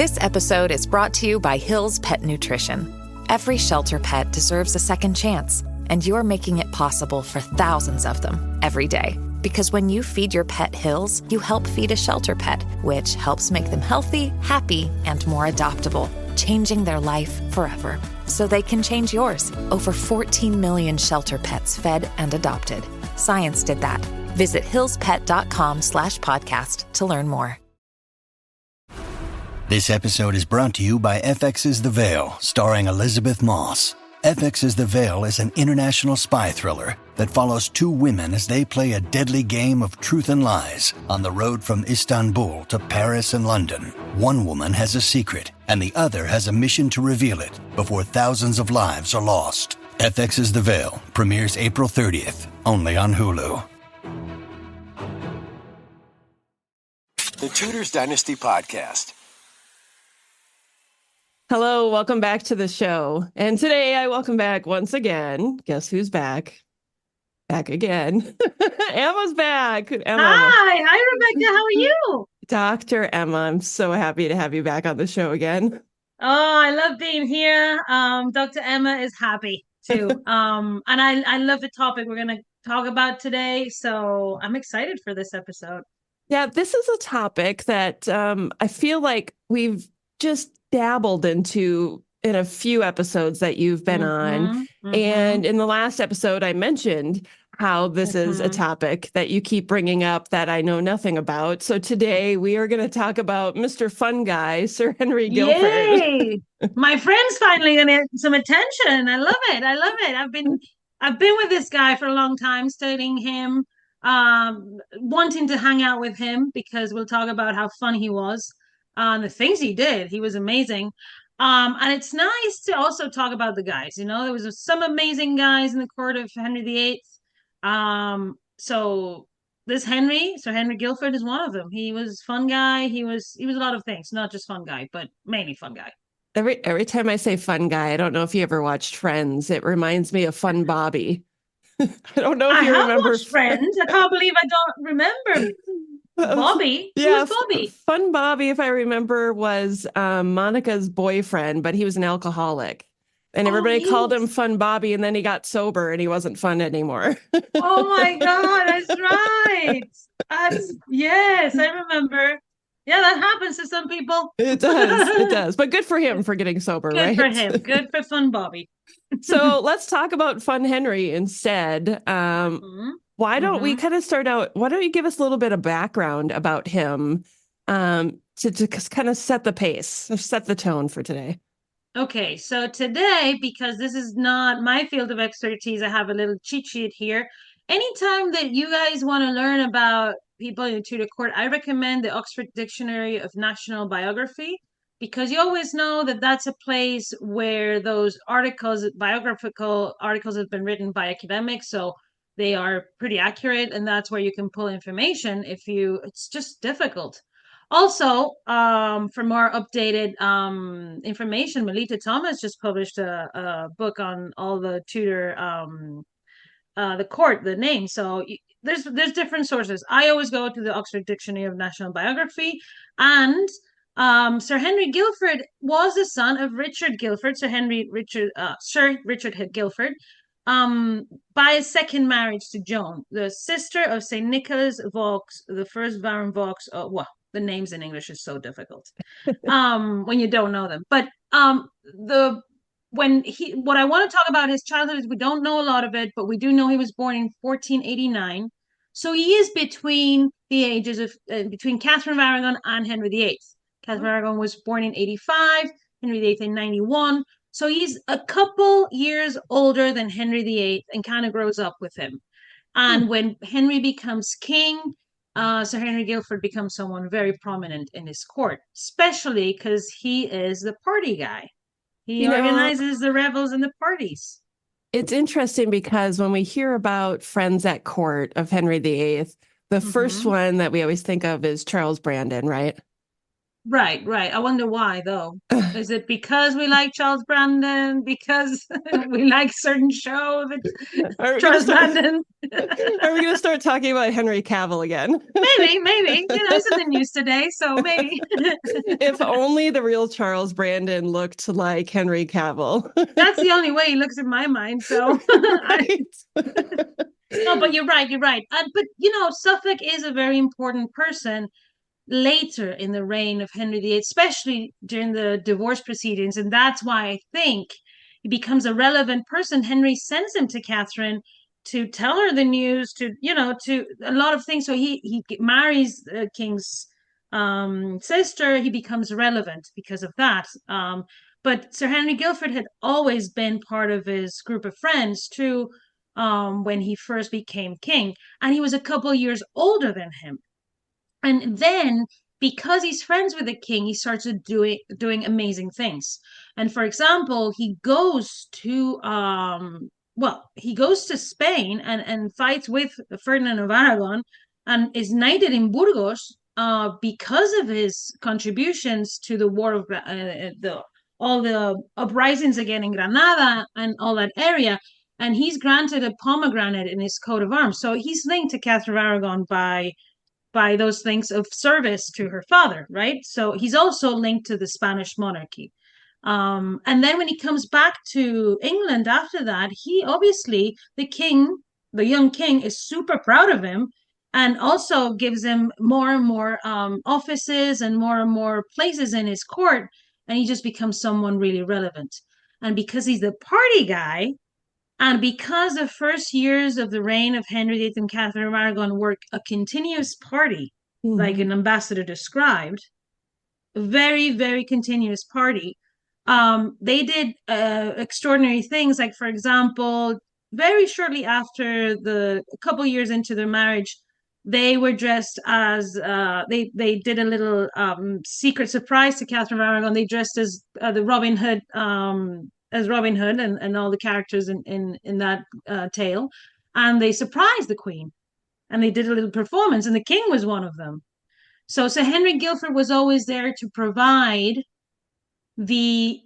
This episode is brought to you by Hill's Pet Nutrition. Every shelter pet deserves a second chance, and you're making it possible for thousands of them every day. Because when you feed your pet Hill's, you help feed a shelter pet, which helps make them healthy, happy, and more adoptable, changing their life forever. So they can change yours. Over 14 million shelter pets fed and adopted. Science did that. Visit hillspet.com/podcast to learn more. This episode is brought to you by FX's The Veil, starring Elizabeth Moss. FX's The Veil is an international spy thriller that follows two women as they play a deadly game of truth and lies on the road from Istanbul to Paris and London. One woman has a secret, and the other has a mission to reveal it before thousands of lives are lost. FX's The Veil premieres April 30th, only on Hulu. The Tudors Dynasty Podcast. Hello, welcome back to the show. And today I welcome back once again. Guess who's back? Back again. Emma's back. Emma. Hi, Rebecca. How are you? Dr. Emma, I'm so happy to have you back on the show again. Oh, I love being here. Dr. Emma is happy too. And I love the topic we're going to talk about today. So I'm excited for this episode. Yeah, this is a topic that I feel like we've just dabbled into in a few episodes that you've been on. And in the last episode, I mentioned how this is a topic that you keep bringing up that I know nothing about. So today we are going to talk about Mr. Fun Guy, Sir Henry Guildford. Yay! My friend's finally going to get some attention. I love it. I love it. I've been with this guy for a long time, studying him, wanting to hang out with him because we'll talk about how fun he was. The things he did, he was amazing. And it's nice to also talk about the guys. You know, there was some amazing guys in the court of Henry VIII. So this Sir Henry Guildford is one of them. He was fun guy. He was a lot of things, not just fun guy, but mainly fun guy. Every time I say fun guy, I don't know if you ever watched Friends. It reminds me of Fun Bobby. I don't know if you remember Friends. I can't believe I don't remember. Bobby? Yeah, who was Bobby? Fun Bobby, if I remember, was Monica's boyfriend, but he was an alcoholic. And everybody called him Fun Bobby, and then he got sober and he wasn't fun anymore. Oh my God, that's right. Yes, I remember. Yeah, that happens to some people. It does. But good for him for getting sober, right? Good for him. Good for Fun Bobby. So let's talk about Fun Henry instead. Why don't we kind of start out? Why don't you give us a little bit of background about him to kind of set the pace, or set the tone for today? Okay, so today, because this is not my field of expertise, I have a little cheat sheet here. Anytime that you guys want to learn about people in the Tudor court, I recommend the Oxford Dictionary of National Biography, because you always know that that's a place where those biographical articles have been written by academics. So they are pretty accurate, and that's where you can pull information it's just difficult. Also, for more updated information, Melita Thomas just published a book on all the Tudor, the court, the names. So there's different sources. I always go to the Oxford Dictionary of National Biography, and Sir Henry Guildford was the son of Richard Guildford, Sir Richard Guildford, by a second marriage to Joan, the sister of St. Nicholas Vaux, the first Baron Vaux. Well, the names in English is so difficult when you don't know them. But what I want to talk about his childhood is we don't know a lot of it, but we do know he was born in 1489. So he is between the ages of between Katherine of Aragon and Henry VIII. Katherine of Aragon was born in 85, Henry VIII in 91. So he's a couple years older than Henry VIII and kind of grows up with him. And when Henry becomes king, Sir Henry Guildford becomes someone very prominent in his court, especially because he is the party guy. He organizes the revels and the parties. It's interesting because when we hear about friends at court of Henry VIII, the first one that we always think of is Charles Brandon, right? Right, right. I wonder why, though. Is it because we like Charles Brandon? Because we like certain show that Are we gonna Charles start? Brandon? Are we gonna start talking about Henry Cavill again? Maybe, maybe. You know, it's in the news today, so maybe. If only the real Charles Brandon looked like Henry Cavill. That's the only way he looks in my mind. So, Right. no, but you're right. You're right. But you know, Suffolk is a very important person later in the reign of Henry VIII, especially during the divorce proceedings, and that's why I think he becomes a relevant person. Henry sends him to Catherine to tell her the news, to to a lot of things. So he marries the king's sister. He becomes relevant because of that. But Sir Henry Guildford had always been part of his group of friends too, when he first became king, and he was a couple years older than him. And then because he's friends with the king, he starts doing amazing things. And for example, he goes to Spain and fights with Ferdinand of Aragon and is knighted in Burgos because of his contributions to the war of the all the uprisings again in Granada and all that area. And he's granted a pomegranate in his coat of arms. So he's linked to Catherine of Aragon by those things of service to her father, right? So he's also linked to the Spanish monarchy. And then when he comes back to England after that, he obviously, the young king, is super proud of him and also gives him more and more offices and more places in his court. And he just becomes someone really relevant. And because he's the party guy, and because the first years of the reign of Henry VIII and Catherine of Aragon were a continuous party, like Mhm. an ambassador described, very, very continuous party, they did extraordinary things. Like, for example, very shortly after a couple years into their marriage, they were dressed as they did a little secret surprise to Catherine of Aragon. They dressed the Robin Hood as Robin Hood and all the characters in that tale, and they surprised the Queen and they did a little performance, and the King was one of them. So Sir Henry Guildford was always there to provide the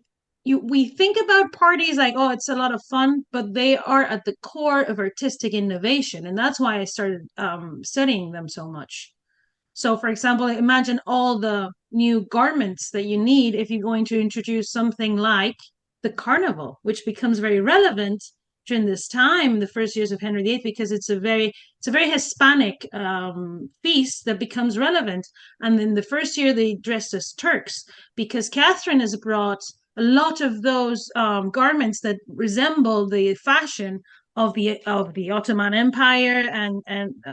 we think about parties like, oh, it's a lot of fun, but they are at the core of artistic innovation, and that's why I started studying them so much. So for example, imagine all the new garments that you need if you're going to introduce something like the carnival, which becomes very relevant during this time, the first years of Henry VIII, because it's a very Hispanic feast that becomes relevant. And in the first year, they dressed as Turks because Catherine has brought a lot of those garments that resemble the fashion of the Ottoman Empire, and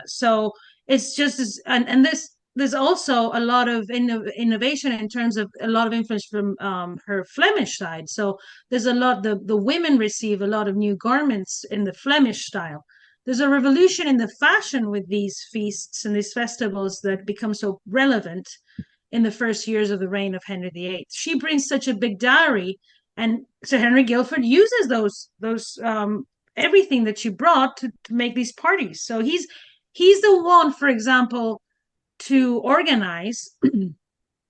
so it's just and this there's also a lot of innovation in terms of a lot of influence from her Flemish side. So there's a lot, the women receive a lot of new garments in the Flemish style. There's a revolution in the fashion with these feasts and these festivals that become so relevant in the first years of the reign of Henry VIII. She brings such a big dowry, and Sir Henry Guildford uses those everything that she brought to make these parties. So he's the one, for example, to organize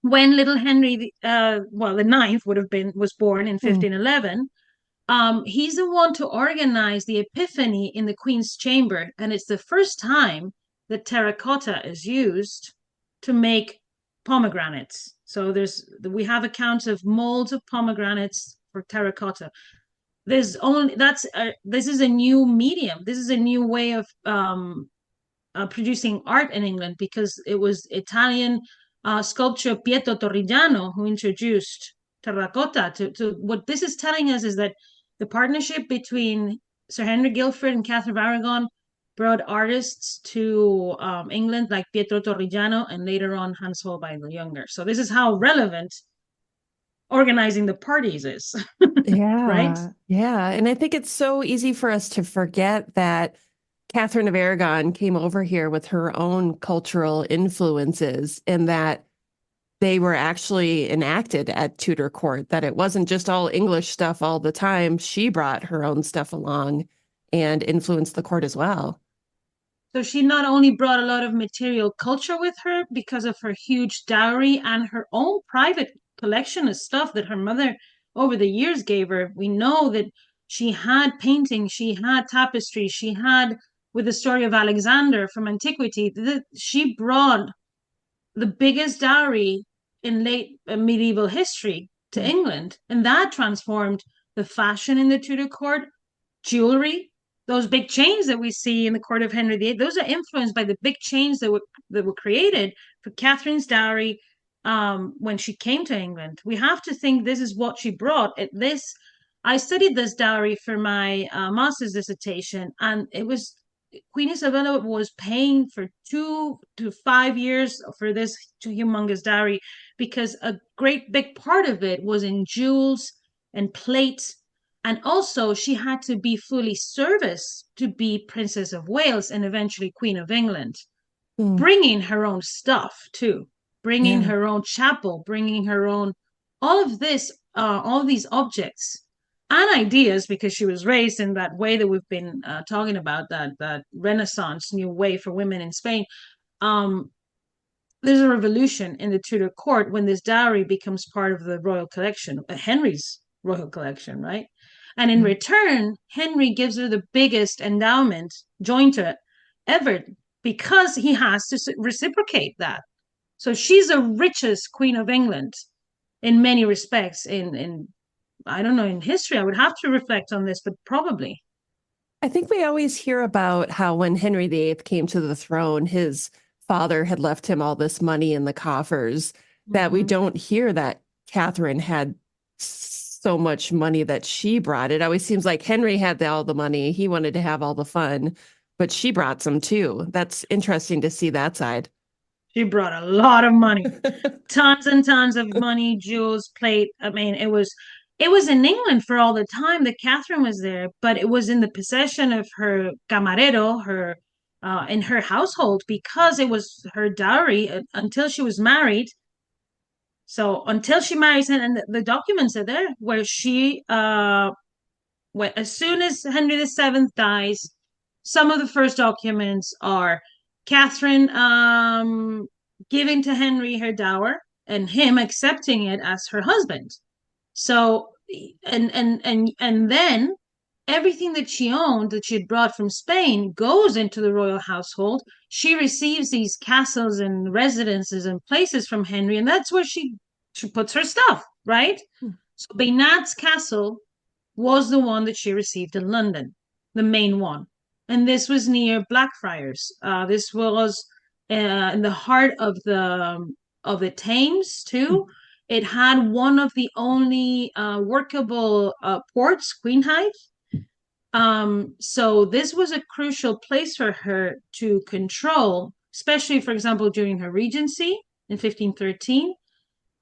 when little Henry, the ninth was born in 1511. He's the one to organize the Epiphany in the Queen's chamber, and it's the first time that terracotta is used to make pomegranates. So we have accounts of molds of pomegranates for terracotta. This is a new medium. This is a new way of producing art in England, because it was Italian sculptor Pietro Torrigiano who introduced terracotta. To what this is telling us is that the partnership between Sir Henry Guildford and Catherine of Aragon brought artists to England like Pietro Torrigiano and later on Hans Holbein the Younger. So this is how relevant organizing the parties is. Right? Yeah. Yeah. And I think it's so easy for us to forget that Katherine of Aragon came over here with her own cultural influences and that they were actually enacted at Tudor court, that it wasn't just all English stuff all the time. She brought her own stuff along and influenced the court as well. So she not only brought a lot of material culture with her because of her huge dowry and her own private collection of stuff that her mother over the years gave her. We know that she had paintings, she had tapestry, she had, with the story of Alexander from antiquity, she brought the biggest dowry in late medieval history to England. And that transformed the fashion in the Tudor court, jewelry, those big chains that we see in the court of Henry VIII. Those are influenced by the big chains that were created for Catherine's dowry when she came to England. We have to think this is what she brought. I studied this dowry for my master's dissertation, and it was Queen Isabella was paying for 2 to 5 years for this humongous dowry because a great big part of it was in jewels and plate. And also, she had to be fully serviced to be Princess of Wales and eventually Queen of England, bringing her own stuff too, bringing her own chapel, bringing her own, all of this, all these objects and ideas, because she was raised in that way that we've been talking about, that Renaissance new way for women in Spain. There's a revolution in the Tudor court when this dowry becomes part of the royal collection, Henry's royal collection, right? And in return, Henry gives her the biggest endowment, jointer, ever, because he has to reciprocate that. So she's the richest Queen of England in many respects in I don't know, in history. I would have to reflect on this, but probably. I think we always hear about how when Henry VIII came to the throne, his father had left him all this money in the coffers, that we don't hear that Catherine had so much money that she brought. It always seems like Henry had all the money. He wanted to have all the fun, but she brought some too. That's interesting to see that side. She brought a lot of money, tons and tons of money, jewels, plate. I mean, it was in England for all the time that Catherine was there, but it was in the possession of her camarero, her in her household, because it was her dowry until she was married. So until she marries him, and the documents are there where she, as soon as Henry VII dies, some of the first documents are Catherine giving to Henry her dower and him accepting it as her husband. So and then everything that she owned that she had brought from Spain goes into the royal household. She receives these castles and residences and places from Henry, and that's where she puts her stuff, right? So Baynard's castle was the one that she received in London, the main one. And this was near Blackfriars. This was in the heart of the Thames too. It had one of the only workable ports, Queenhithe. So this was a crucial place for her to control, especially, for example, during her regency in 1513.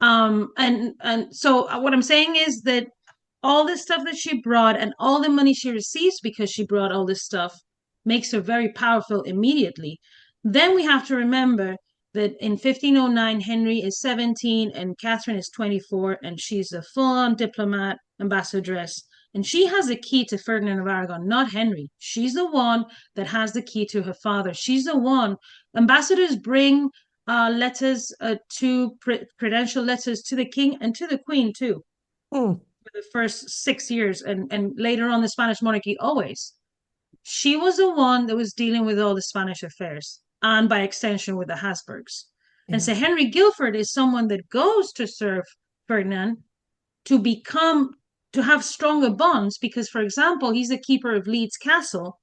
And so what I'm saying is that all this stuff that she brought and all the money she receives because she brought all this stuff makes her very powerful immediately. Then we have to remember that in 1509, Henry is 17 and Catherine is 24, and she's a full-on diplomat, ambassadress. And she has the key to Ferdinand of Aragon, not Henry. She's the one that has the key to her father. She's the one. Ambassadors bring letters credential letters to the king and to the queen too. For the first 6 years and later on the Spanish monarchy always. She was the one that was dealing with all the Spanish affairs and by extension with the Habsburgs. And Sir Henry Guildford is someone that goes to serve Ferdinand to have stronger bonds because, for example, he's the keeper of Leeds Castle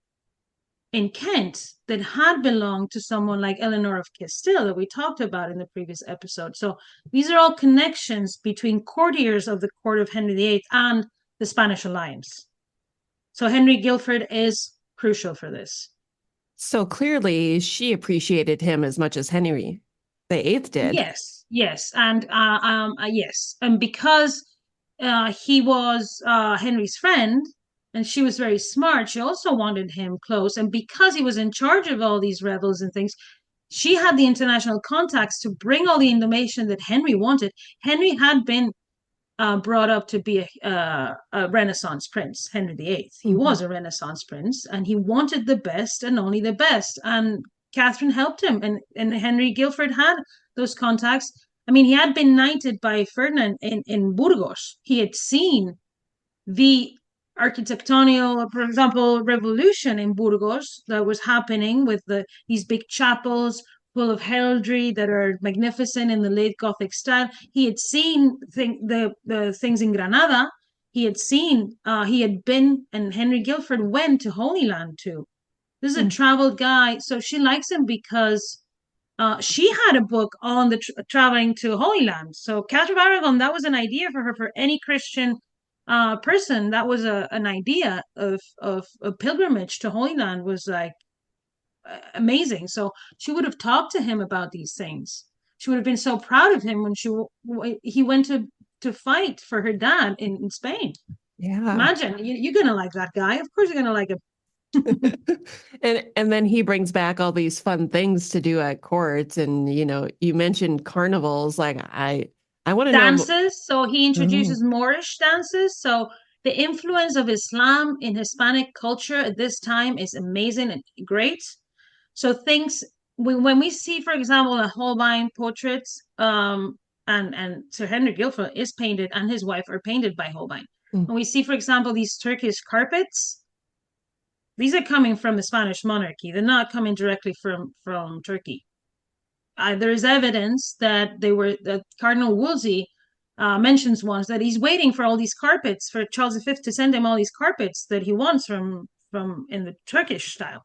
in Kent that had belonged to someone like Eleanor of Castile that we talked about in the previous episode. So these are all connections between courtiers of the court of Henry VIII and the Spanish alliance. So Henry Guildford is crucial for this. So clearly she appreciated him as much as Henry VIII did. Yes. And yes. And because he was Henry's friend, and she was very smart, she also wanted him close. And because he was in charge of all these rebels and things, she had the international contacts to bring all the information that Henry wanted. Henry had been brought up to be a Renaissance prince, Henry VIII. He was a Renaissance prince, and he wanted the best and only the best. And Catherine helped him, and Henry Guildford had those contacts. I mean, he had been knighted by Ferdinand in Burgos. He had seen the architectonic, for example, revolution in Burgos that was happening with these big chapels full of heraldry that are magnificent in the late Gothic style. He had seen the things in Granada. He had been, and Henry Guildford went to Holy Land too. This is a traveled guy. So she likes him because she had a book on the traveling to Holy Land. So Catherine of Aragon, that was an idea for her, for any Christian person. That was an idea of a pilgrimage to Holy Land, was like amazing. So she would have talked to him about these things. She would have been so proud of him when he went to fight for her dad in Spain. Yeah. Imagine, you're gonna like that guy. Of course you're gonna like him. and then he brings back all these fun things to do at court, and you mentioned carnivals. Like I want to know dances. So he introduces Moorish dances. So the influence of Islam in Hispanic culture at this time is amazing and great. So things when we see, for example, the Holbein portraits, and Sir Henry Guildford is painted, and his wife are painted by Holbein. When we see, for example, these Turkish carpets, these are coming from the Spanish monarchy. They're not coming directly from Turkey. There is evidence that Cardinal Wolsey mentions once that he's waiting for all these carpets, for Charles V to send him all these carpets that he wants from in the Turkish style.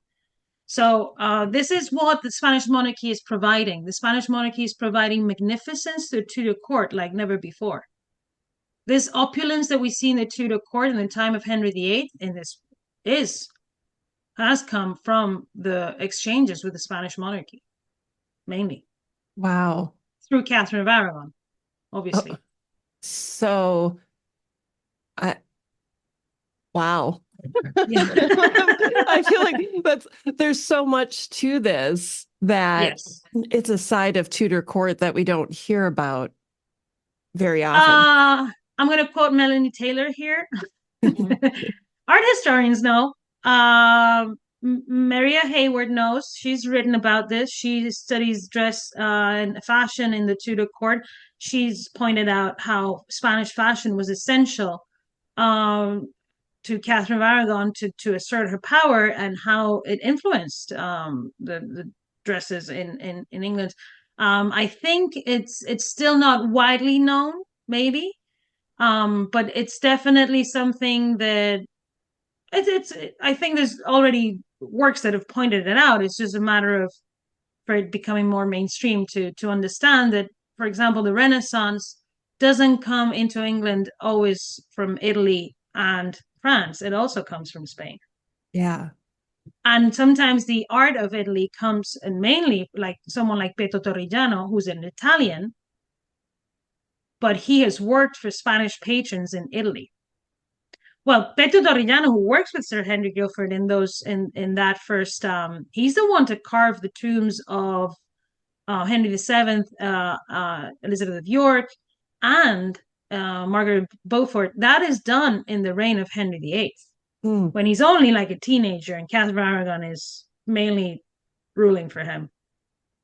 So this is what the Spanish monarchy is providing. The Spanish monarchy is providing magnificence to the Tudor court like never before. This opulence that we see in the Tudor court in the time of Henry VIII has come from the exchanges with the Spanish monarchy, mainly. Wow. Through Katherine of Aragon, obviously. So, wow. Yeah. I feel like there's so much to this that it's a side of Tudor court that we don't hear about very often. I'm going to quote Melanie Taylor here. Art historians know. Maria Hayward knows. She's written about this. She studies dress and fashion in the Tudor court. She's pointed out how Spanish fashion was essential to Catherine of Aragon to assert her power, and how it influenced the dresses in England. I think it's still not widely known, maybe, but it's definitely something that I think there's already works that have pointed it out. It's just a matter of for it becoming more mainstream to understand that, for example, the Renaissance doesn't come into England always from Italy and France. It also comes from Spain. Yeah. And sometimes the art of Italy comes, and mainly like someone like Pietro Torrigiano, who's an Italian, but he has worked for Spanish patrons in Italy. Well, Pietro Torrigiano, who works with Sir Henry Guildford in that first, he's the one to carve the tombs of Henry VII, Elizabeth of York, and Margaret Beaufort. That is done in the reign of Henry VIII, when he's only like a teenager, and Catherine of Aragon is mainly ruling for him.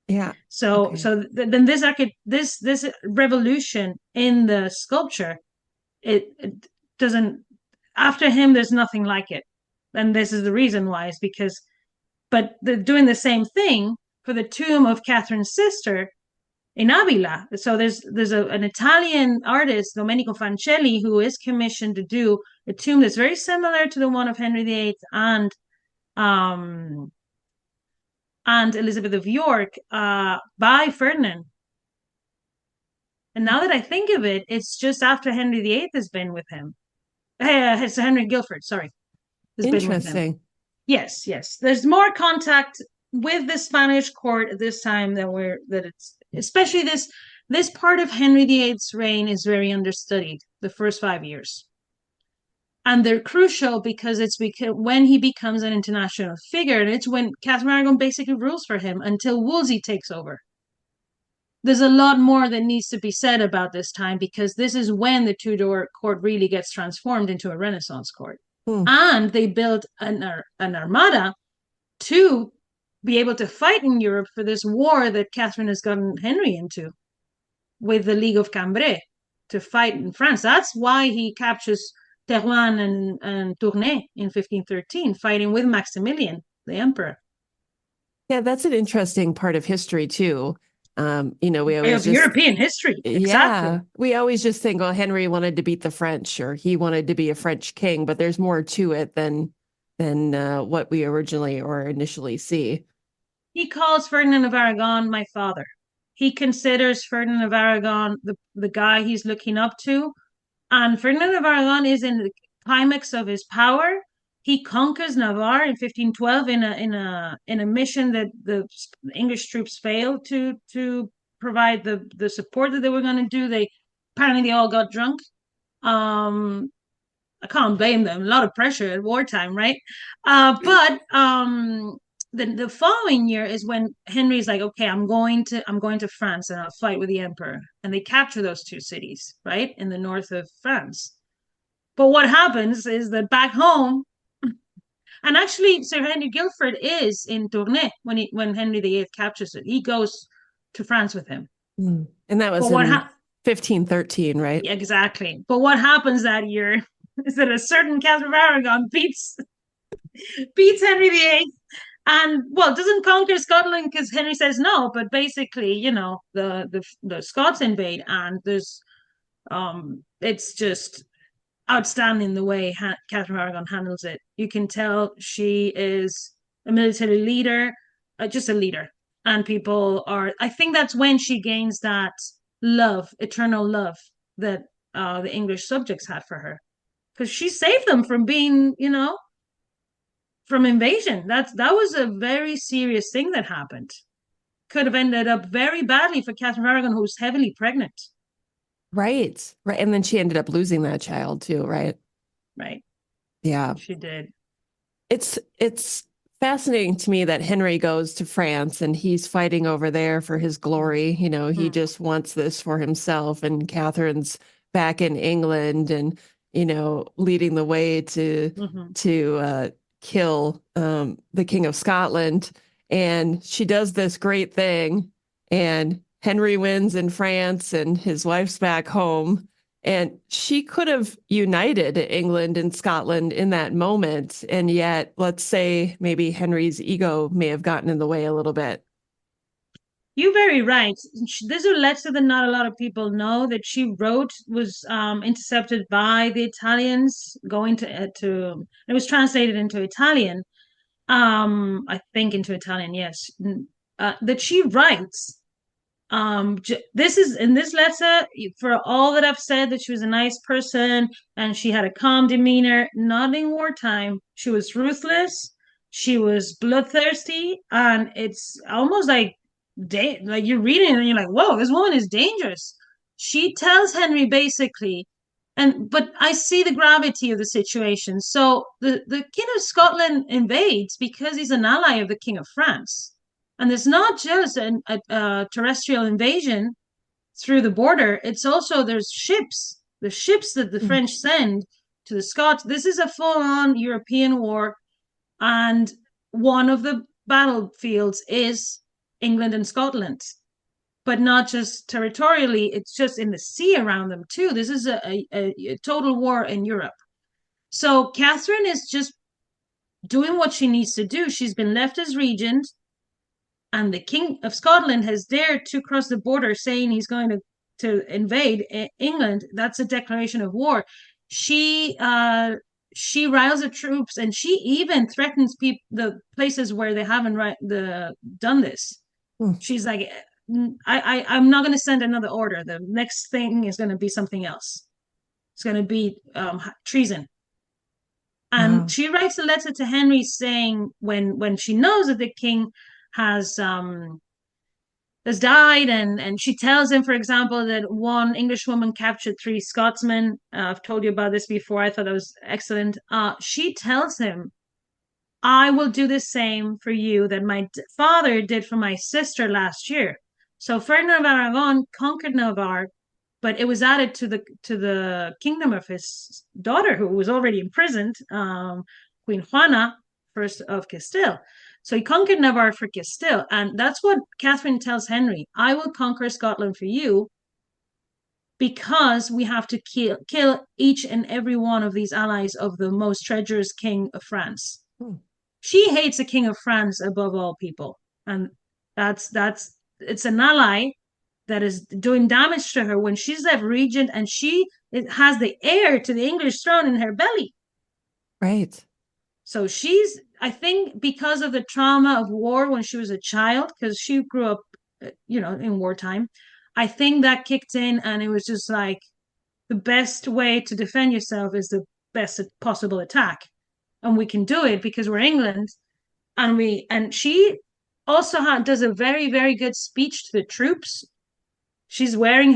Yeah. So then this revolution in the sculpture, it doesn't. After him, there's nothing like it, and this is the reason why. Is because, but they're doing the same thing for the tomb of Catherine's sister in Avila. So there's an Italian artist, Domenico Fancelli, who is commissioned to do a tomb that's very similar to the one of Henry VIII and Elizabeth of York by Ferdinand. And now that I think of it, it's just after Henry VIII has been with him. It's Henry Guildford, sorry. Interesting. Yes. There's more contact with the Spanish court at this time especially this part of Henry VIII's reign is very understudied, the first 5 years. And they're crucial because when he becomes an international figure, and it's when Catherine of Aragon basically rules for him until Wolsey takes over. there's a lot more that needs to be said about this time, because this is when the Tudor court really gets transformed into a Renaissance court. And they built an armada to be able to fight in Europe for this war that Catherine has gotten Henry into with the League of Cambrai to fight in France. That's why he captures Terouanne and Tournai in 1513, fighting with Maximilian, the emperor. Yeah, that's an interesting part of history too. We always European history. Exactly. Yeah, we always just think, oh, Henry wanted to beat the French, or he wanted to be a French king, but there's more to it than what we originally or initially see. He calls Ferdinand of Aragon my father. He considers Ferdinand of Aragon the guy he's looking up to. And Ferdinand of Aragon is in the climax of his power. He conquers Navarre in 1512 in a mission that the English troops failed to provide the support that they were going to do. Apparently they all got drunk. I can't blame them. A lot of pressure at wartime, right? But the following year is when Henry's like, okay, I'm going to France and I'll fight with the emperor. And they capture those two cities, right, in the north of France. But what happens is that back home, and actually Sir Henry Guildford is in Tournai when Henry VIII captures it. He goes to France with him. And that was in 1513, right? Exactly. But what happens that year is that a certain Catherine of Aragon beats Henry VIII, and doesn't conquer Scotland because Henry says no, but basically, the Scots invade, and there's it's just outstanding the way Catherine of Aragon handles it. You can tell she is a military leader, just a leader, and I think that's when she gains that love, eternal love that the English subjects had for her, because she saved them from being, from invasion. That was a very serious thing that happened. Could have ended up very badly for Catherine of Aragon, who was heavily pregnant. Right. And then she ended up losing that child too, right? Right. Yeah. She did. It's fascinating to me that Henry goes to France and he's fighting over there for his glory. He just wants this for himself, and Catherine's back in England and, leading the way to kill the King of Scotland. And she does this great thing, and Henry wins in France and his wife's back home. And she could have united England and Scotland in that moment. And yet, let's say maybe Henry's ego may have gotten in the way a little bit. You're very right. There's a letter that not a lot of people know that she wrote was intercepted by the Italians going to it was translated into Italian. I think into Italian, yes. That she writes. This is in this letter, for all that I've said, that she was a nice person and she had a calm demeanor, not in wartime. She was ruthless, she was bloodthirsty, and it's almost like you're reading and you're like, whoa, this woman is dangerous. She tells Henry basically, but I see the gravity of the situation. So the King of Scotland invades because he's an ally of the King of France. And it's not just a terrestrial invasion through the border. It's also there's ships, the ships that the French send to the Scots. This is a full-on European war. And one of the battlefields is England and Scotland. But not just territorially, it's just in the sea around them too. This is a total war in Europe. So Catherine is just doing what she needs to do. She's been left as regent, and the King of Scotland has dared to cross the border saying he's going to invade England. That's a declaration of war. She riles the troops, and she even threatens the places where they haven't done this. She's like, I'm not going to send another order. The next thing is going to be something else. It's going to be treason. And she writes a letter to Henry saying when she knows that the king has died, and she tells him, for example, that one English woman captured 3 Scotsmen. I've told you about this before. I thought that was excellent. She tells him, I will do the same for you that my father did for my sister last year. So Ferdinand of Aragon conquered Navarre, but it was added to the kingdom of his daughter, who was already imprisoned, Queen Juana, first of Castile. So he conquered Navarre for Castile, and that's what Catherine tells Henry: "I will conquer Scotland for you, because we have to kill each and every one of these allies of the most treacherous king of France." She hates the king of France above all people, and that's it's an ally that is doing damage to her when she's left regent, and she has the heir to the English throne in her belly. Right. So she's, I think, because of the trauma of war when she was a child, because she grew up, in wartime, I think that kicked in, and it was just like the best way to defend yourself is the best possible attack, and we can do it because we're England, and she also does a very, very good speech to the troops. She's wearing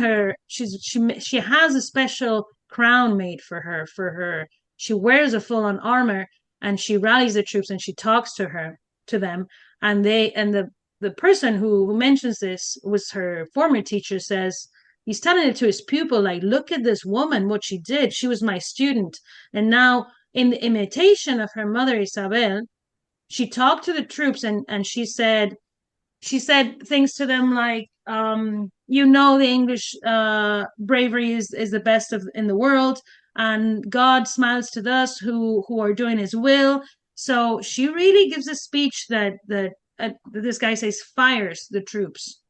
she has a special crown made for her. She wears a full-on armor, and she rallies the troops, and she talks to them, and the person who mentions this was her former teacher. Says he's telling it to his pupil, like, look at this woman, what she did. She was my student, and now in the imitation of her mother Isabel, she talked to the troops, and she said things to them like, the English bravery is the best in the world, and God smiles to us who are doing his will. So she really gives a speech that this guy says fires the troops.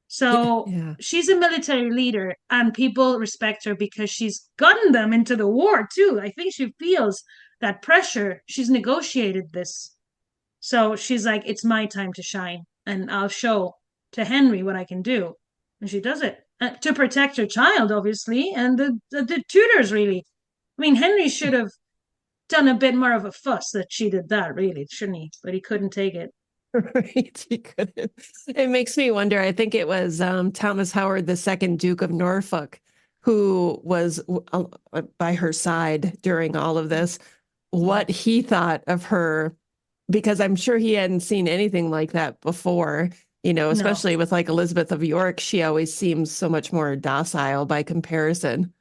So Yeah. she's a military leader, and people respect her because she's gotten them into the war too. I think she feels that pressure. She's negotiated this. So she's like, it's my time to shine, and I'll show to Henry what I can do. And she does it to protect her child, obviously, and the Tudors, really. I mean, Henry should have done a bit more of a fuss that she did that, really, shouldn't he? But he couldn't take it. Right. He couldn't. It makes me wonder. I think it was Thomas Howard, the second Duke of Norfolk, who was by her side during all of this, what he thought of her, because I'm sure he hadn't seen anything like that before, especially with like Elizabeth of York. She always seems so much more docile by comparison.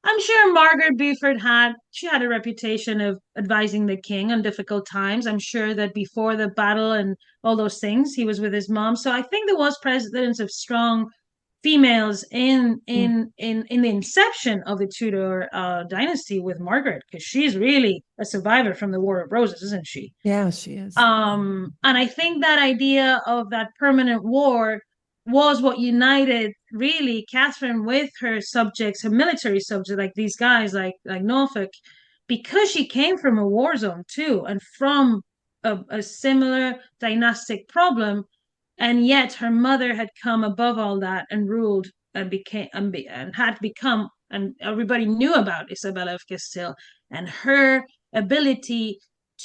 I'm sure Margaret Beaufort had a reputation of advising the king on difficult times. I'm sure that before the battle and all those things, he was with his mom. So I think there was precedence of strong females in the inception of the Tudor dynasty with Margaret, because she's really a survivor from the War of Roses, isn't she? Yeah, she is. And I think that idea of that permanent war was what united really Catherine with her subjects, her military subjects, like these guys, like Norfolk, because she came from a war zone too, and from a similar dynastic problem, and yet her mother had come above all that and ruled and had become, and everybody knew about Isabella of Castile and her ability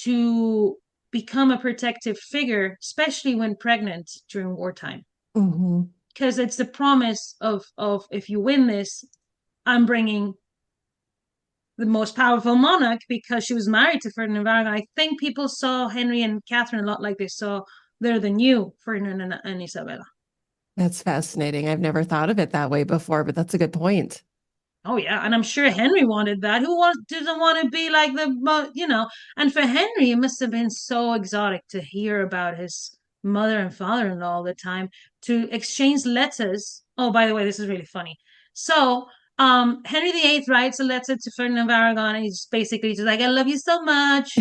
to become a protective figure, especially when pregnant during wartime. Because it's the promise of if you win this, I'm bringing the most powerful monarch, because she was married to Ferdinand of Aragon. I think people saw Henry and Catherine a lot like they saw They're the new Ferdinand and Isabella. That's fascinating. I've never thought of it that way before, but that's a good point. Oh yeah, and I'm sure Henry wanted that. Doesn't want to be like And for Henry, it must have been so exotic to hear about his mother and father-in-law all the time, to exchange letters. Oh, by the way, this is really funny. So, Henry VIII writes a letter to Ferdinand of Aragon, and he's basically just like, "I love you so much.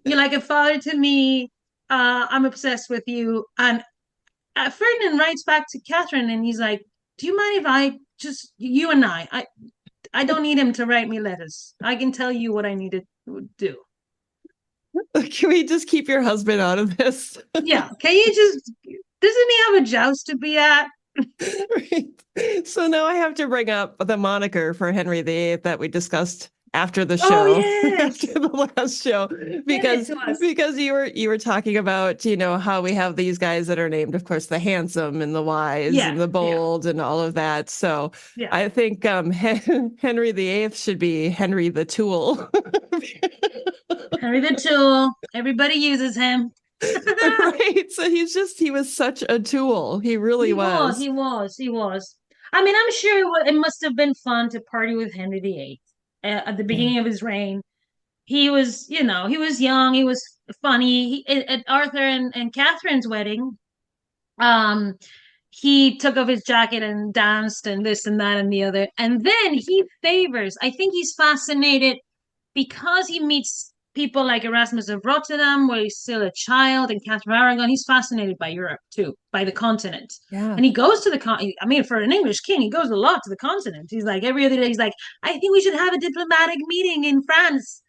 You're like a father to me. I'm obsessed with you." And Ferdinand writes back to Catherine, and he's like, "Do you mind if I just you and I don't need him to write me letters. I can tell you what I need to do." Can we just keep your husband out of this? Yeah. Can you just, doesn't he have a joust to be at? Right. So now I have to bring up the moniker for Henry VIII that we discussed after the show, Oh, yes. after the last show, because you were talking about, how we have these guys that are named, of course, the handsome and the wise and the bold and all of that. So I think Henry VIII should be Henry the Tool. Henry the Tool. Everybody uses him. Right. So he was such a tool. He really was. He was. I mean, I'm sure it must have been fun to party with Henry VIII at the Yeah. beginning of his reign. He was, he was young, he was funny. At Arthur and Catherine's wedding, um, he took off his jacket and danced and this and that and the other. And then I think he's fascinated because he meets people like Erasmus of Rotterdam, where he's still a child, and Catherine of Aragon. He's fascinated by Europe too, by the continent. Yeah. And he goes to I mean, for an English king, he goes a lot to the continent. He's like, every other day, he's like, I think we should have a diplomatic meeting in France.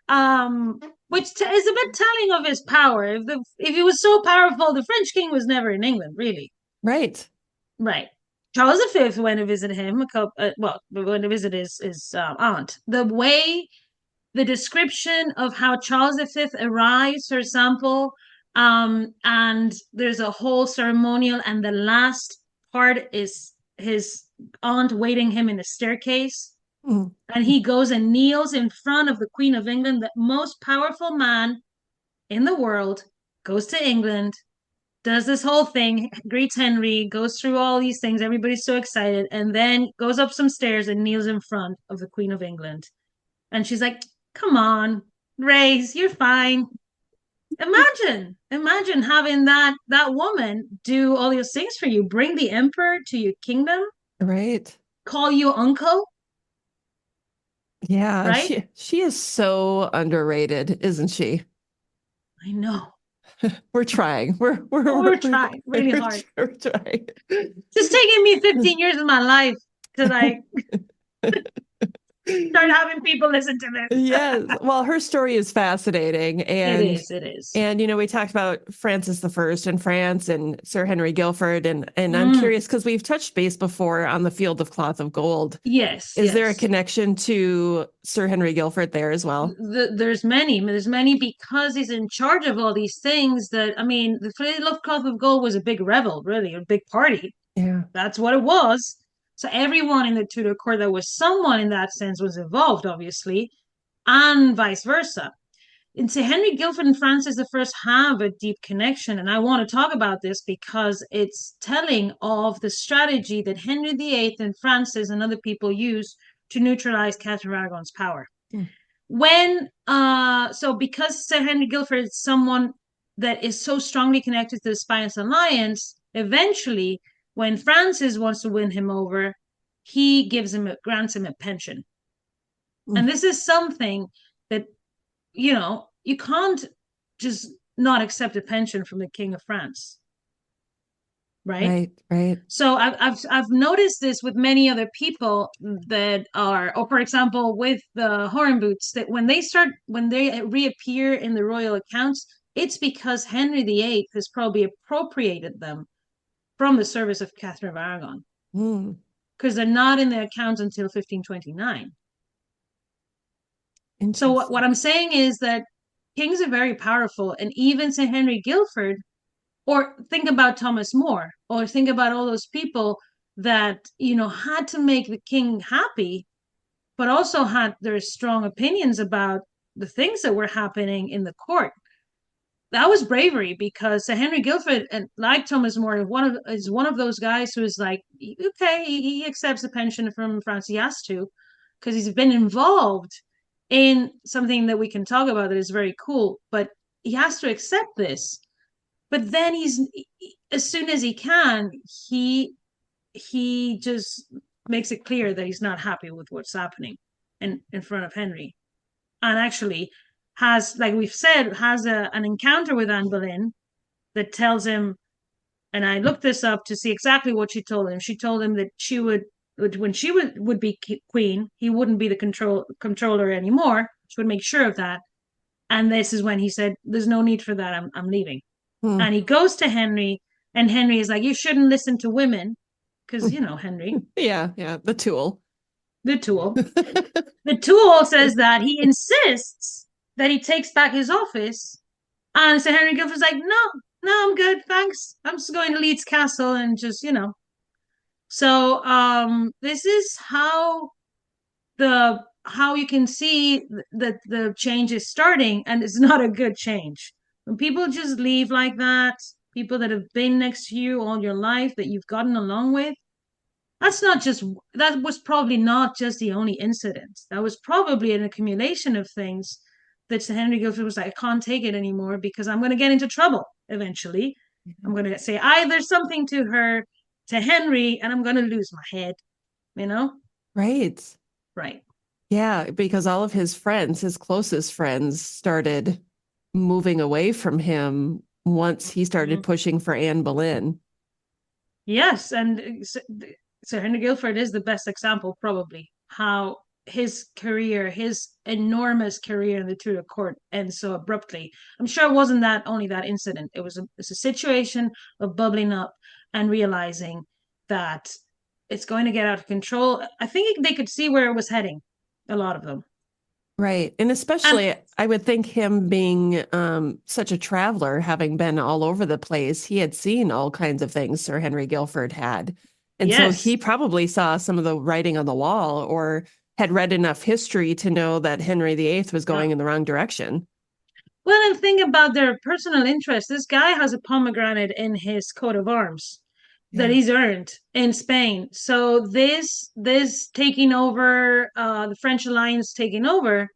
Which is a bit telling of his power. If he was so powerful, the French king was never in England, really. Right. Right. Charles V went to visit him went to visit his aunt. The description of how Charles V arrives, for example, and there's a whole ceremonial, and the last part is his aunt waiting him in the staircase. Mm. And he goes and kneels in front of the Queen of England, the most powerful man in the world, goes to England, does this whole thing, greets Henry, goes through all these things. Everybody's so excited, and then goes up some stairs and kneels in front of the Queen of England. And she's like, come on, Race, you're fine. Imagine having that woman do all those things for you, bring the emperor to your kingdom, Right. call you uncle. Yeah, right? she is so underrated, isn't she? I know. We're trying. We're trying really hard. We're trying. It's taking me 15 years of my life to like start having people listen to this. Yes. Well, her story is fascinating. And it is. And we talked about Francis I in France and Sir Henry Guildford. And I'm curious because we've touched base before on the Field of Cloth of Gold. Yes. Is there a connection to Sir Henry Guildford there as well? There's many because he's in charge of all these things. That, I mean, the Field of Cloth of Gold was a big revel, really, a big party. Yeah. That's what it was. So everyone in the Tudor court that was someone in that sense was involved, obviously, and vice versa. And Sir Henry Guildford and Francis I have a deep connection, and I want to talk about this because it's telling of the strategy that Henry VIII and Francis and other people used to neutralize Catherine of Aragon's power. So because Sir Henry Guildford is someone that is so strongly connected to the Spanish alliance, eventually, when Francis wants to win him over, he grants him a pension. And this is something that, you can't just not accept a pension from the King of France. Right. So I've noticed this with many other people that are, or for example, with the Hornboots, that when they reappear in the royal accounts, it's because Henry VIII has probably appropriated them from the service of Catherine of Aragon, because they're not in the accounts until 1529. So what I'm saying is that kings are very powerful, and even Sir Henry Guildford, or think about Thomas More, or think about all those people that had to make the king happy, but also had their strong opinions about the things that were happening in the court. That was bravery, because Sir Henry Guildford, and like Thomas More, is one of those guys who is like, okay, he accepts a pension from France. He has to, because he's been involved in something that we can talk about that is very cool, but he has to accept this. But then as soon as he can, he just makes it clear that he's not happy with what's happening in front of Henry, and actually has, like we've said, an encounter with Anne Boleyn that tells him, and I looked this up to see exactly what she told him. She told him that she would, when she would be queen, he wouldn't be the controller anymore. She would make sure of that. And this is when he said, "There's no need for that. I'm leaving." And he goes to Henry, and Henry is like, "You shouldn't listen to women," because Henry. Yeah, the tool. The tool says that he insists that he takes back his office, and Sir Henry Guildford's like, no, I'm good, thanks. I'm just going to Leeds Castle and just So this is how you can see that the change is starting, and it's not a good change. When people just leave like that, people that have been next to you all your life that you've gotten along with, that was probably not just the only incident. That was probably an accumulation of things that Sir Henry Guildford was like, I can't take it anymore because I'm going to get into trouble eventually. I'm going to say either something to her, to Henry, and I'm going to lose my head, you know? Right. Right. Yeah, because all of his friends, his closest friends, started moving away from him once he started pushing for Anne Boleyn. Yes, and Sir Henry Guildford is the best example, probably, how his career, his enormous career in the Tudor court ends so abruptly. I'm sure it wasn't that only that incident. It's a situation of bubbling up and realizing that it's going to get out of control. I think they could see where it was heading, a lot of them. Right. And especially, I would think him being such a traveler, having been all over the place, he had seen all kinds of things Sir Henry Guildford had. And so Yes. he probably saw some of the writing on the wall or had read enough history to know that Henry VIII was going in the wrong direction. Well, and think about their personal interest. This guy has a pomegranate in his coat of arms that he's earned in Spain. So this taking over, the French alliance taking over,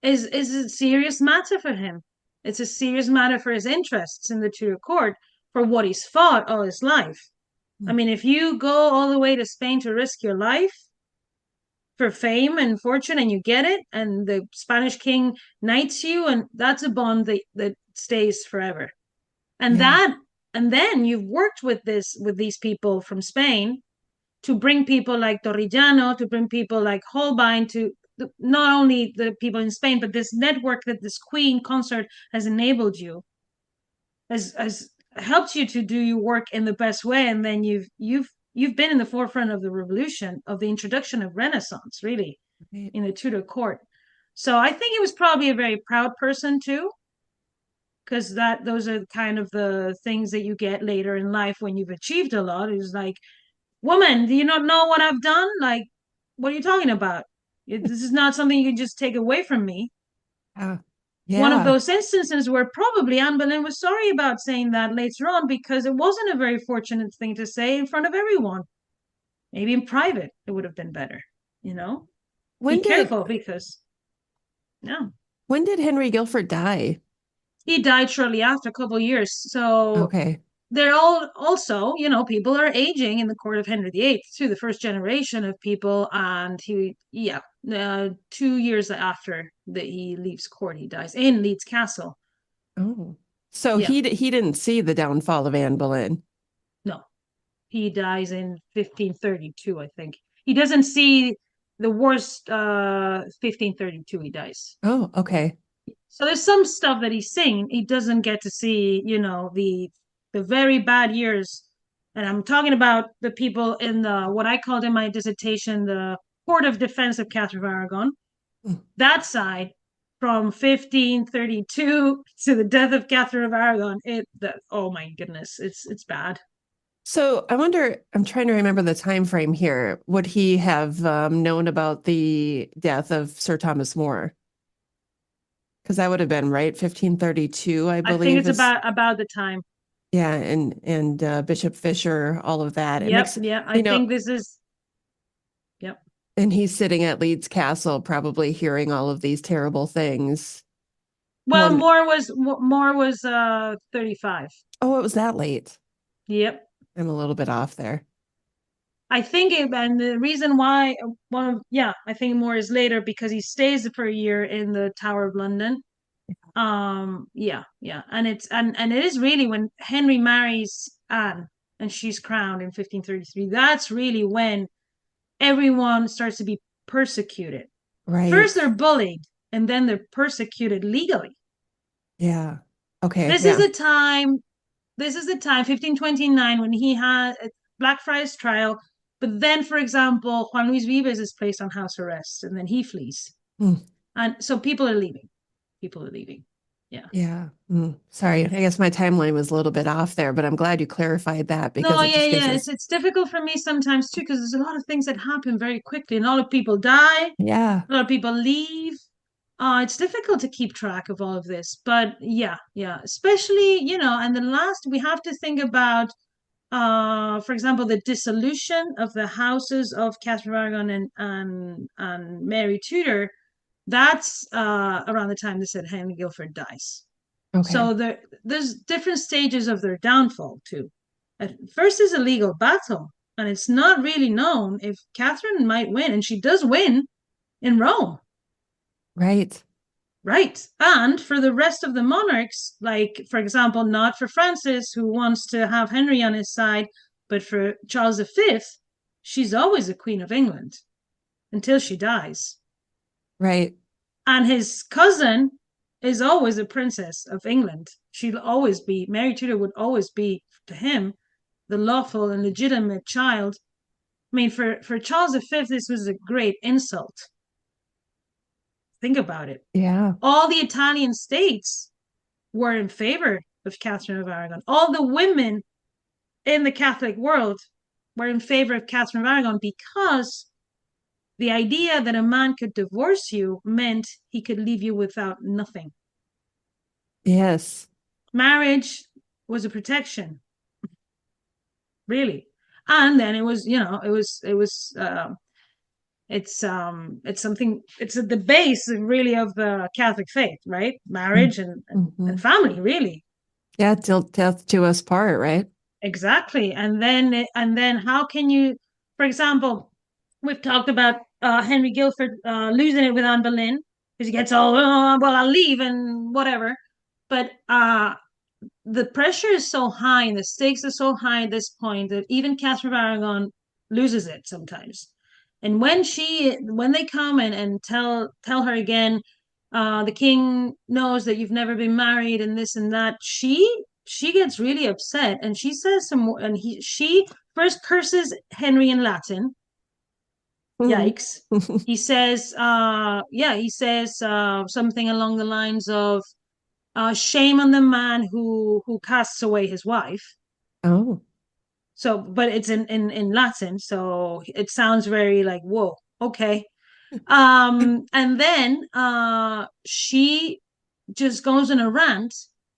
is a serious matter for him. It's a serious matter for his interests in the Tudor court, for what he's fought all his life. I mean, if you go all the way to Spain to risk your life for fame and fortune and you get it, and the Spanish king knights you, and that's a bond that stays forever. And and then you've worked with these people from Spain to bring people like Torrellano, to bring people like Holbein, to not only the people in Spain, but this network that this Queen consort has enabled you, has helped you to do your work in the best way. And then you've been in the forefront of the revolution, of the introduction of Renaissance, really, in the Tudor court. So I think he was probably a very proud person too, because those are kind of the things that you get later in life when you've achieved a lot. It's like, woman, do you not know what I've done? Like, what are you talking about? This is not something you can just take away from me. One of those instances where probably Anne Boleyn was sorry about saying that later on, because it wasn't a very fortunate thing to say in front of everyone. Maybe in private, it would have been better, you know? Be careful, because, no. When did Henry Guildford die? He died shortly after, a couple of years. So Okay. they're all also, people are aging in the court of Henry VIII too, the first generation of people. And 2 years after that he leaves court, he dies in Leeds Castle. Oh, so he didn't see the downfall of Anne Boleyn. No, he dies in 1532, I think. He doesn't see the worst. 1532, he dies. Oh, okay. So there's some stuff that he's seen. He doesn't get to see, the very bad years. And I'm talking about the people in what I called in my dissertation, the Court of Defense of Catherine of Aragon. That side, from 1532 to the death of Catherine of Aragon, oh my goodness, it's bad. So I wonder, I'm trying to remember the time frame here. Would he have known about the death of Sir Thomas More? Because that would have been, right, 1532, I believe. I think it's about the time. Yeah, and Bishop Fisher, all of that. Yep, I think this is. Yep. And he's sitting at Leeds Castle, probably hearing all of these terrible things. Well, More was 35. Oh, it was that late. Yep. I'm a little bit off there. I think and the reason why I think More is later, because he stays for a year in the Tower of London. And it is really when Henry marries Anne and she's crowned in 1533. That's really when everyone starts to be persecuted. Right. First they're bullied, and then they're persecuted legally. Yeah. Okay. This is the time, 1529, when he had a Blackfriars trial. But then, for example, Juan Luis Vives is placed on house arrest, and then he flees. And so people are leaving. Yeah. Yeah. Sorry. I guess my timeline was a little bit off there, but I'm glad you clarified that, because it's difficult for me sometimes too, because there's a lot of things that happen very quickly, and a lot of people die. Yeah. A lot of people leave. It's difficult to keep track of all of this, but yeah, especially, and the last we have to think about, for example, the dissolution of the houses of Catherine of Aragon and Mary Tudor. That's around the time they said Henry Guildford dies. Okay. So there's different stages of their downfall too. At first is a legal battle, and it's not really known if Catherine might win, and she does win in Rome. Right. Right. And for the rest of the monarchs, like, for example, not for Francis, who wants to have Henry on his side, but for Charles V, she's always a Queen of England until she dies. Right. And his cousin is always a princess of England. She'll always be, Mary Tudor would always be to him the lawful and legitimate child. I mean, for Charles V, this was a great insult. Think about it. Yeah. All the Italian states were in favor of Catherine of Aragon. All the women in the Catholic world were in favor of Catherine of Aragon because the idea that a man could divorce you meant he could leave you without nothing. Yes. Marriage was a protection, really. And then it was, it's something, it's at the base really of the Catholic faith, right? Marriage and family, really. Yeah, till death do us part, right? Exactly. And then how can you, for example, we've talked about Henry Guildford losing it with Anne Boleyn because he gets all, oh, well, I'll leave and whatever. But the pressure is so high and the stakes are so high at this point that even Catherine of Aragon loses it sometimes. And when they come and tell her again, the king knows that you've never been married and this and that, she gets really upset and she says she first curses Henry in Latin. Yikes. He says something along the lines of shame on the man who casts away his wife. Oh. So, but it's in Latin, so it sounds very like, whoa, okay. And then she just goes on a rant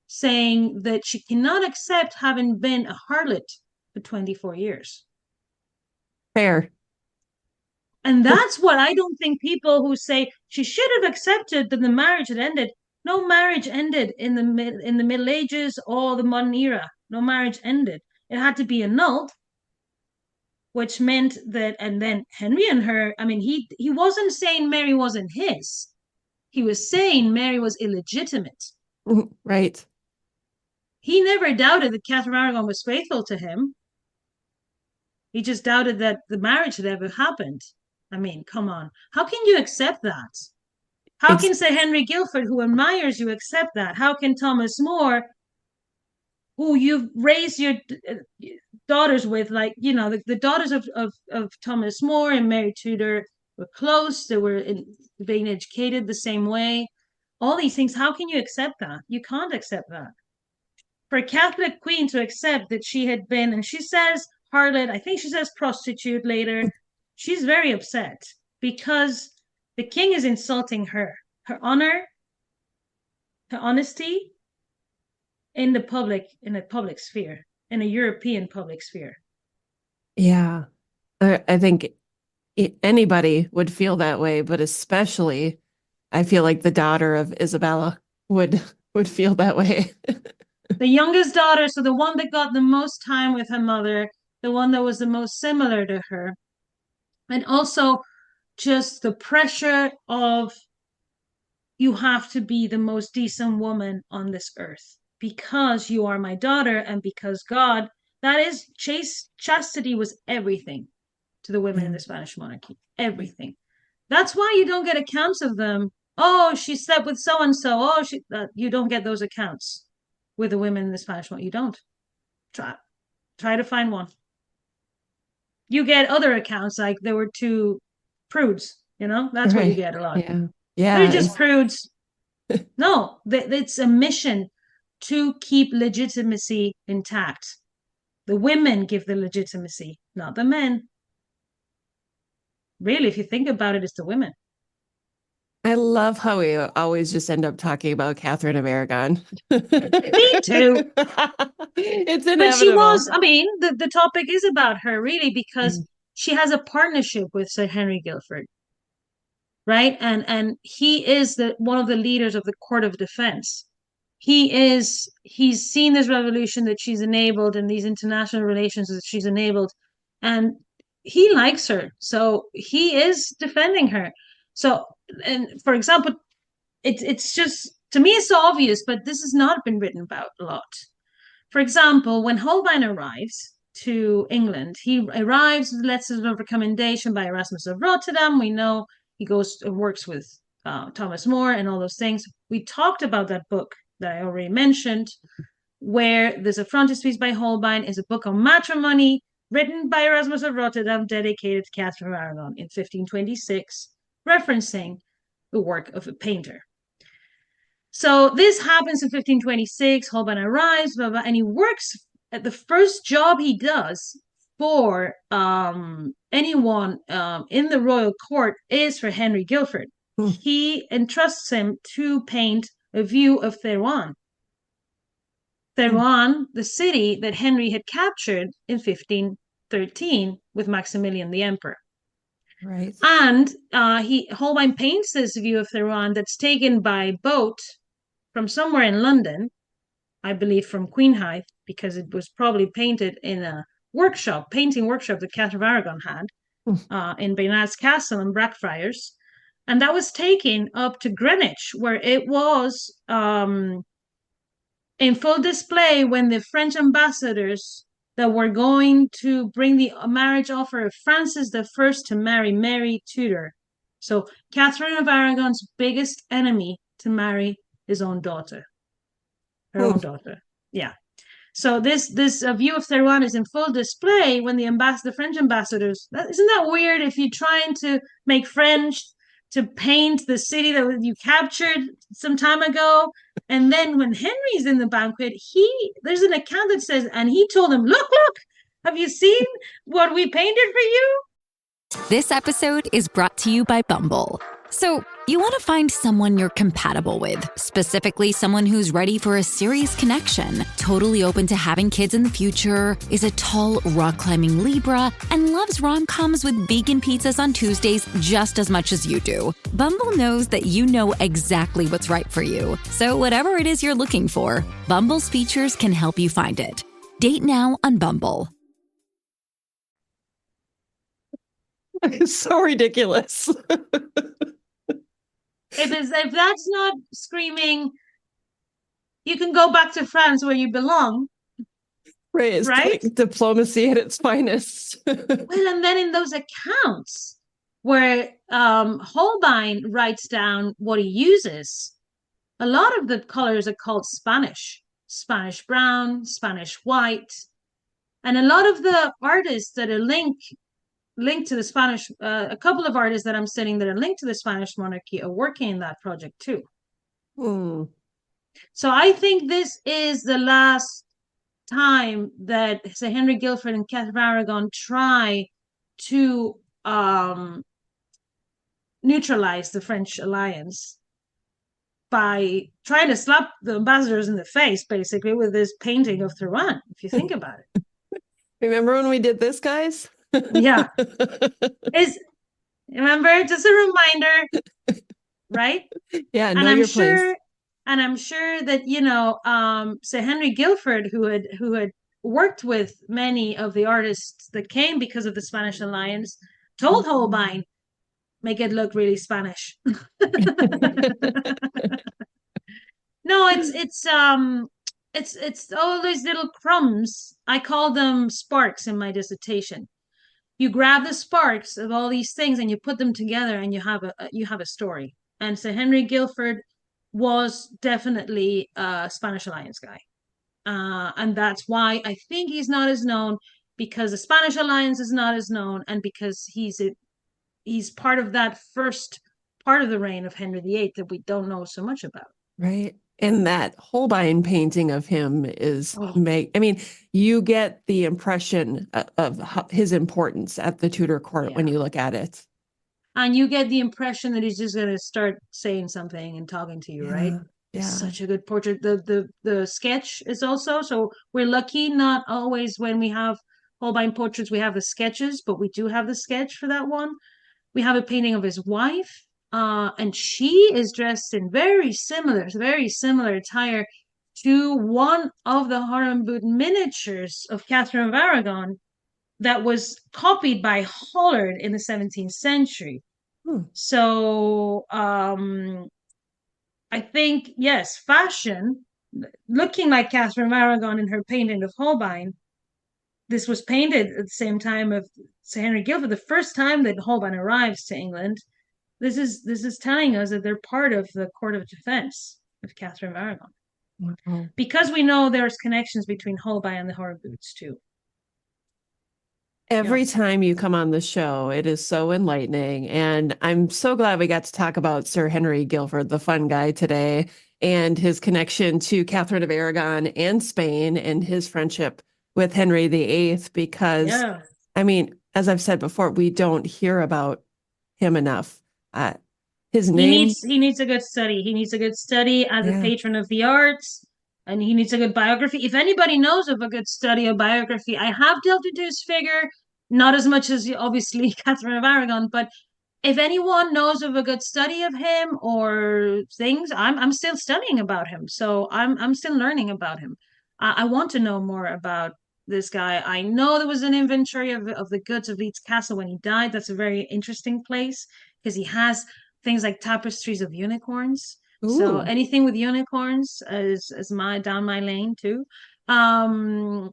saying that she cannot accept having been a harlot for 24 years. Fair. And that's what I don't think people who say she should have accepted that the marriage had ended. No marriage ended in the Middle Ages or the modern era. No marriage ended. It had to be annulled, which meant that, and then Henry and her, I mean, he wasn't saying Mary wasn't his. He was saying Mary was illegitimate. Right. He never doubted that Catherine of Aragon was faithful to him. He just doubted that the marriage had ever happened. I mean, come on. How can you accept that? How can Sir Henry Guildford, who admires you, accept that? How can Thomas More, who you've raised your daughters with, like, the daughters of Thomas More and Mary Tudor were close, they were being educated the same way, all these things, how can you accept that? You can't accept that. For a Catholic queen to accept that she had been, and she says harlot, I think she says prostitute later, she's very upset because the king is insulting her honor, her honesty in a public sphere, in a European public sphere. Yeah. I think anybody would feel that way, but especially I feel like the daughter of Isabella would feel that way. The youngest daughter, so the one that got the most time with her mother, the one that was the most similar to her. And also just the pressure of you have to be the most decent woman on this earth because you are my daughter and because God, that is, chastity was everything to the women in the Spanish monarchy. Everything. That's why you don't get accounts of them. Oh, she slept with so-and-so. Oh, you don't get those accounts with the women in the Spanish monarchy. You don't. Try to find one. You get other accounts like there were two prudes, that's what you get a lot. Yeah. They're just prudes. No, it's a mission to keep legitimacy intact. The women give the legitimacy, not the men. Really, if you think about it, it's the women. I love how we always just end up talking about Katherine of Aragon. Me too. It's But she inevitable. was, I mean, the topic is about her really because she has a partnership with Sir Henry Guildford, right? And he is one of the leaders of the Court of Defense. He's seen this revolution that she's enabled and these international relations that she's enabled, and he likes her, so he is defending her. So, and for example, it's just, to me it's obvious, but this has not been written about a lot. For example, when Holbein arrives to England, he arrives with letters of recommendation by Erasmus of Rotterdam. We know he goes and works with Thomas More and all those things. We talked about that book that I already mentioned, where there's a frontispiece by Holbein, is a book on matrimony written by Erasmus of Rotterdam, dedicated to Katherine of Aragon in 1526, referencing the work of a painter. So this happens in 1526. Holbein arrives, blah, blah, and he works at the first job he does for anyone in the royal court is for Henry Guildford. He entrusts him to paint a view of Therouanne. Therouanne, the city that Henry had captured in 1513 with Maximilian the Emperor. Right. And Holbein paints this view of Therouanne that's taken by boat from somewhere in London, I believe from Queenhithe, because it was probably painted in a painting workshop that Katherine of Aragon had in Baynard's Castle in Blackfriars. And that was taken up to Greenwich, where it was in full display when the French ambassadors that were going to bring the marriage offer of Francis I to marry Mary Tudor. So Katherine of Aragon's biggest enemy to marry his own daughter. Her own daughter. Yeah. So this view of Therouanne is in full display when the French ambassadors. Isn't that weird? If you're trying to make French to paint the city that you captured some time ago, and then when Henry's in the banquet, there's an account that says, and he told him, look, have you seen what we painted for you? This episode is brought to you by Bumble. So, you want to find someone you're compatible with, specifically someone who's ready for a serious connection, totally open to having kids in the future, is a tall, rock-climbing Libra, and loves rom-coms with vegan pizzas on Tuesdays just as much as you do. Bumble knows that you know exactly what's right for you. So whatever it is you're looking for, Bumble's features can help you find it. Date now on Bumble. It's so ridiculous. If that's not screaming, you can go back to France where you belong. Right. It's right? like diplomacy at its finest. Well, and then in those accounts where Holbein writes down what he uses, a lot of the colors are called Spanish brown, Spanish white. And a lot of the artists that are linked to the Spanish, a couple of artists that I'm studying that are linked to the Spanish monarchy are working in that project too. So I think this is the last time that Sir Henry Guildford and Katherine of Aragon try to neutralize the French alliance by trying to slap the ambassadors in the face, basically, with this painting of Therouanne, if you think about it. Remember when we did this, guys? Yeah. Remember, just a reminder, right? Yeah, know your place. And I'm sure that, Sir Henry Guildford, who had worked with many of the artists that came because of the Spanish alliance, told Holbein, make it look really Spanish. No, it's all those little crumbs. I call them sparks in my dissertation. You grab the sparks of all these things and you put them together and you have a story. And Sir Henry Guildford was definitely a Spanish alliance guy. And that's why I think he's not as known, because the Spanish alliance is not as known, and because he's part of that first part of the reign of Henry VIII that we don't know so much about. Right. And that Holbein painting of him is you get the impression of his importance at the Tudor court when you look at it. and you get the impression that he's just going to start saying something and talking to you, right? It's such a good portrait. The sketch is also, so we're lucky not always when we have Holbein portraits we have the sketches, but we do have the sketch for that one. We have a painting of his wife, and she is dressed in very similar attire to one of the Horemboot miniatures of Catherine of Aragon that was copied by Hollard in the 17th century. So I think, yes, fashion, looking like Catherine of Aragon in her painting of Holbein, this was painted at the same time of Sir Henry Guildford, the first time that Holbein arrives to England. This is telling us that they're part of the court of defense of Catherine of Aragon. Wow. Because we know there's connections between Holbein and the Horreboots too. Every time you come on the show, it is so enlightening. And I'm so glad we got to talk about Sir Henry Guildford, the fun guy today, and his connection to Catherine of Aragon and Spain and his friendship with Henry VIII, because, I mean, as I've said before, we don't hear about him enough. His name. He needs a good study. He needs a good study as a patron of the arts, and he needs a good biography. If anybody knows of a good study of biography, I have delved into his figure, not as much as obviously Catherine of Aragon, but if anyone knows of a good study of him or things, I'm still studying about him. So I'm still learning about him. I want to know more about this guy. I know there was an inventory of the goods of Leeds Castle when he died. That's a very interesting place because he has things like tapestries of unicorns. Ooh. So anything with unicorns is down my lane too. And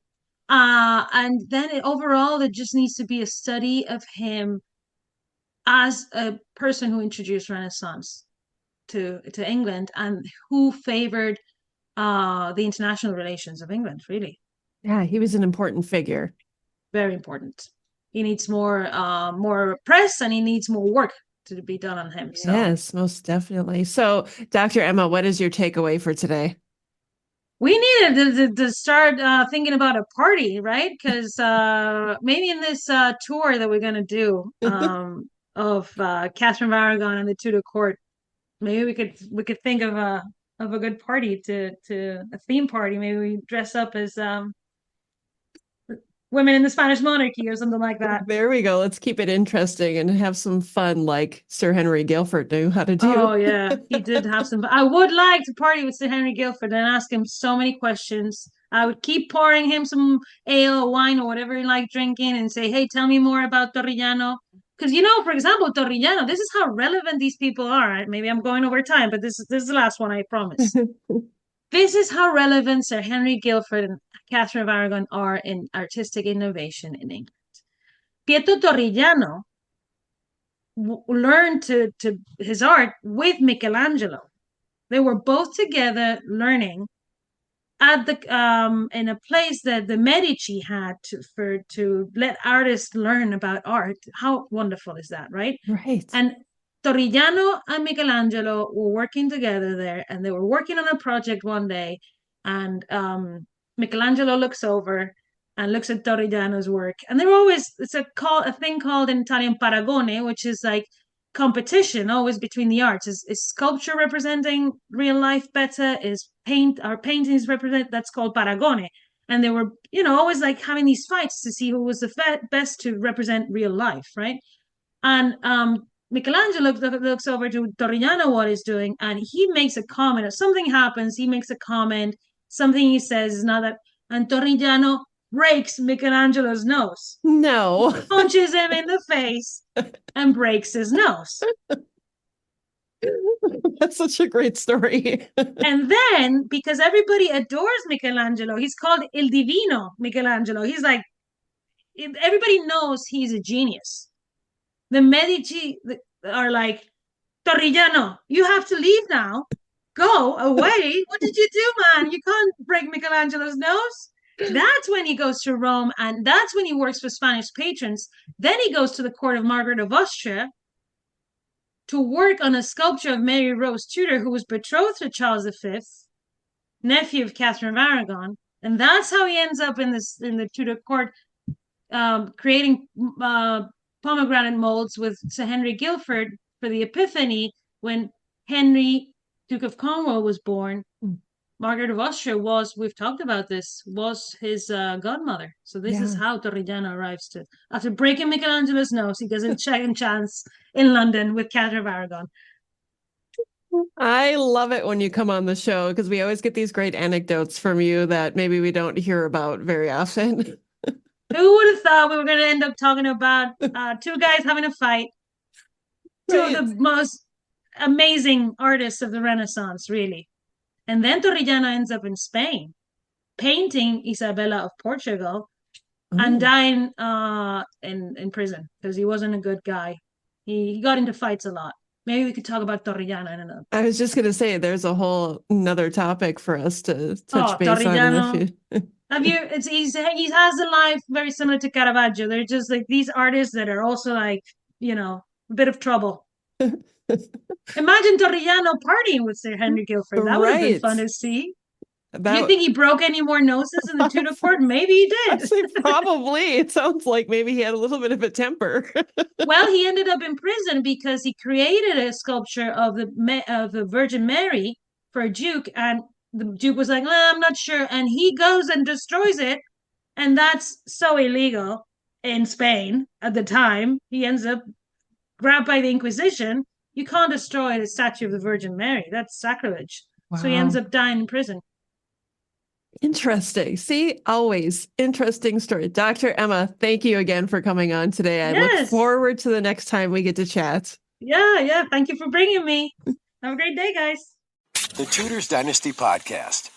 then overall, there just needs to be a study of him as a person who introduced Renaissance to England and who favored the international relations of England, really. Yeah, he was an important figure. Very important. He needs more press and he needs more work to be done on him. So. Yes, most definitely. So, Dr. Emma, what is your takeaway for today? We needed to start thinking about a party, right? Because maybe in this tour that we're going to do of Catherine of Aragon and the Tudor court, maybe we could think of a good party to a theme party. Maybe we dress up as women in the Spanish monarchy or something like that. There we go. Let's keep it interesting and have some fun like Sir Henry Guildford knew how to do. Oh, yeah. He did have some. I would like to party with Sir Henry Guildford and ask him so many questions. I would keep pouring him some ale or wine or whatever he liked drinking and say, hey, tell me more about Torrellano. Because, for example, Torrellano, this is how relevant these people are. Maybe I'm going over time, but this is the last one, I promise. This is how relevant Sir Henry Guildford and Catherine of Aragon are in artistic innovation in England. Pietro Torrellano learned to his art with Michelangelo. They were both together learning at the in a place that the Medici had to let artists learn about art. How wonderful is that, right? Right. And Torrellano and Michelangelo were working together there, and they were working on a project one day, and Michelangelo looks over and looks at Torrellano's work, and they're always it's a thing called in Italian paragone, which is like competition always between the arts. Is sculpture representing real life better? Is paintings represent? That's called paragone. And they were always like having these fights to see who was the best to represent real life, right? And Michelangelo looks over to Torrellano what he's doing, and he makes a comment. If something happens, he makes a comment. Something he says is not that, and Torrellano breaks Michelangelo's nose. No. He punches him in the face and breaks his nose. That's such a great story. And then, because everybody adores Michelangelo, he's called Il Divino Michelangelo. He's like, everybody knows he's a genius. The Medici are like, Torrellano, you have to leave now. Go away. What did you do, man? You can't break Michelangelo's nose. That's when he goes to Rome, and that's when he works for Spanish patrons. Then he goes to the court of Margaret of Austria to work on a sculpture of Mary Rose Tudor, who was betrothed to Charles V, nephew of Catherine of Aragon. And that's how he ends up in the Tudor court, creating pomegranate molds with Sir Henry Guildford for the Epiphany when Henry, Duke of Cornwall, was born. Margaret of Austria we've talked about this, was his godmother. So this is how Torrigiano arrives to, after breaking Michelangelo's nose, he gets a second chance in London with Katherine of Aragon. I love it when you come on the show because we always get these great anecdotes from you that maybe we don't hear about very often. Who would have thought we were going to end up talking about two guys having a fight? Two of the most amazing artists of the Renaissance, really. And then Torrigiano ends up in Spain, painting Isabella of Portugal and dying in prison because he wasn't a good guy. He got into fights a lot. Maybe we could talk about Torrigiano in another. I was just going to say, there's a whole another topic for us to touch base Torrigiano. on. He has a life very similar to Caravaggio. They're just like these artists that are also like, a bit of trouble. Imagine Torrigiano partying with Sir Henry Guildford. That would have been fun to see. Do you think he broke any more noses in the Tudor court? Maybe he did. Probably. It sounds like maybe he had a little bit of a temper. Well, he ended up in prison because he created a sculpture of the Virgin Mary for a duke, and the duke was like, I'm not sure, and he goes and destroys it, and that's so illegal in Spain at the time. He ends up grabbed by the Inquisition. You can't destroy the statue of the Virgin Mary. That's sacrilege. Wow. So he ends up dying in prison. Interesting. See, always interesting story. Dr. Emma, thank you again for coming on today. I look forward to the next time we get to chat. Yeah. Thank you for bringing me. Have a great day, guys. The Tudors Dynasty Podcast.